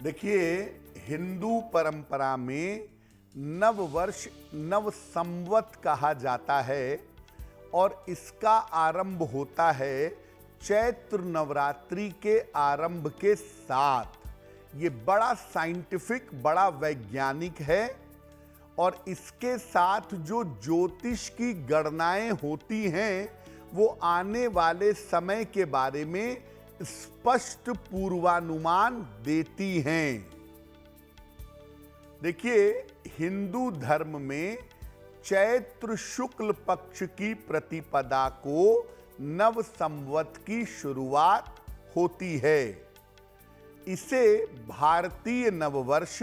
देखिए, हिंदू परंपरा में नव वर्ष नव संवत कहा जाता है और इसका आरंभ होता है चैत्र नवरात्रि के आरंभ के साथ। ये बड़ा साइंटिफिक, बड़ा वैज्ञानिक है और इसके साथ जो ज्योतिष की गणनाएं होती हैं वो आने वाले समय के बारे में स्पष्ट पूर्वानुमान देती हैं। देखिए, हिंदू धर्म में चैत्र शुक्ल पक्ष की प्रतिपदा को नव संवत की शुरुआत होती है। इसे भारतीय नववर्ष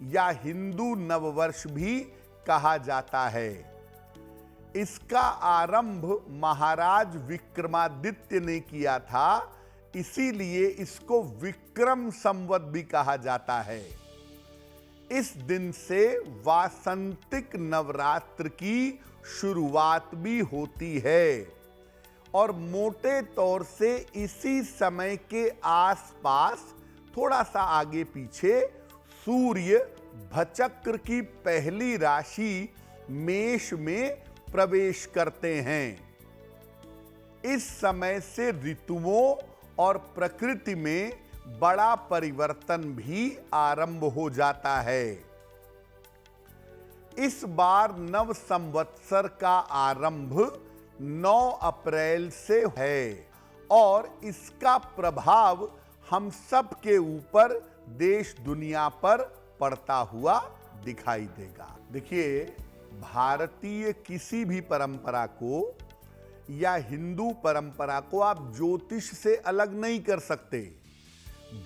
या हिंदू नववर्ष भी कहा जाता है। इसका आरंभ महाराज विक्रमादित्य ने किया था, इसीलिए इसको विक्रम संवत भी कहा जाता है। इस दिन से वासंतिक नवरात्र की शुरुआत भी होती है और मोटे तौर से इसी समय के आसपास, थोड़ा सा आगे पीछे, सूर्य भचक्र की पहली राशि मेष में प्रवेश करते हैं। इस समय से ऋतुओं और प्रकृति में बड़ा परिवर्तन भी आरंभ हो जाता है। इस बार नव संवत्सर का आरंभ 9 अप्रैल से है और इसका प्रभाव हम सब के ऊपर, देश दुनिया पर पड़ता हुआ दिखाई देगा। देखिए, भारतीय किसी भी परंपरा को या हिंदू परंपरा को आप ज्योतिष से अलग नहीं कर सकते।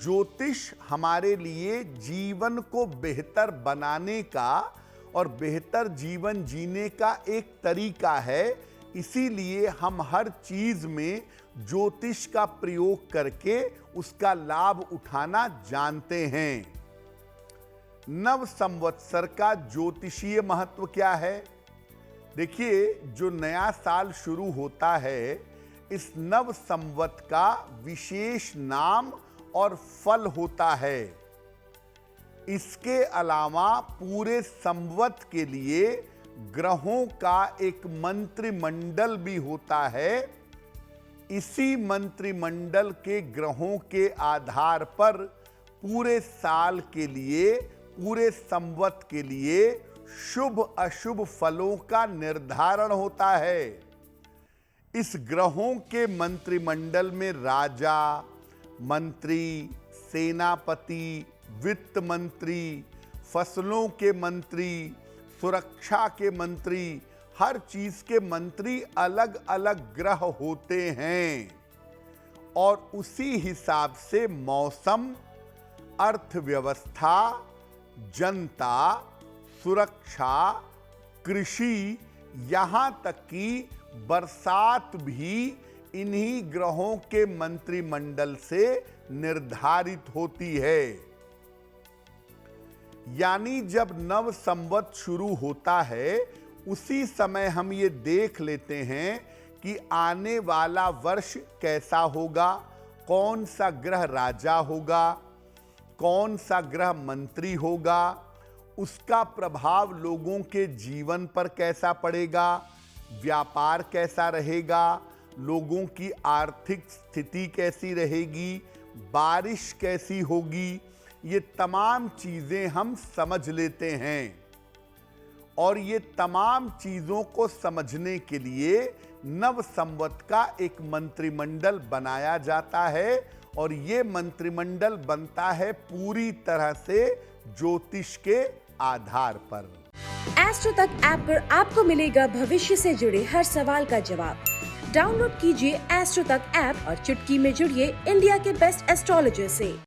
ज्योतिष हमारे लिए जीवन को बेहतर बनाने का और बेहतर जीवन जीने का एक तरीका है। इसीलिए हम हर चीज में ज्योतिष का प्रयोग करके उसका लाभ उठाना जानते हैं। नव संवत्सर का ज्योतिषीय महत्व क्या है? देखिए, जो नया साल शुरू होता है, इस नव संवत का विशेष नाम और फल होता है। इसके अलावा पूरे संवत के लिए ग्रहों का एक मंत्रिमंडल भी होता है। इसी मंत्रिमंडल के ग्रहों के आधार पर पूरे साल के लिए, पूरे संवत के लिए शुभ अशुभ फलों का निर्धारण होता है। इस ग्रहों के मंत्रिमंडल में राजा, मंत्री, सेनापति, वित्त मंत्री, फसलों के मंत्री, सुरक्षा के मंत्री, हर चीज के मंत्री अलग अलग ग्रह होते हैं और उसी हिसाब से मौसम, अर्थव्यवस्था, जनता, सुरक्षा, कृषि, यहां तक कि बरसात भी इन्हीं ग्रहों के मंत्रिमंडल से निर्धारित होती है। यानी जब नव संवत शुरू होता है, उसी समय हम ये देख लेते हैं कि आने वाला वर्ष कैसा होगा, कौन सा ग्रह राजा होगा, कौन सा ग्रह मंत्री होगा, उसका प्रभाव लोगों के जीवन पर कैसा पड़ेगा, व्यापार कैसा रहेगा, लोगों की आर्थिक स्थिति कैसी रहेगी, बारिश कैसी होगी, ये तमाम चीजें हम समझ लेते हैं। और ये तमाम चीजों को समझने के लिए नव संवत का एक मंत्रिमंडल बनाया जाता है और ये मंत्रिमंडल बनता है पूरी तरह से ज्योतिष के आधार पर। एस्ट्रो तक ऐप पर आपको मिलेगा भविष्य से जुड़े हर सवाल का जवाब। डाउनलोड कीजिए एस्ट्रो तक ऐप और चुटकी में जुड़िए इंडिया के बेस्ट एस्ट्रोलॉजर से।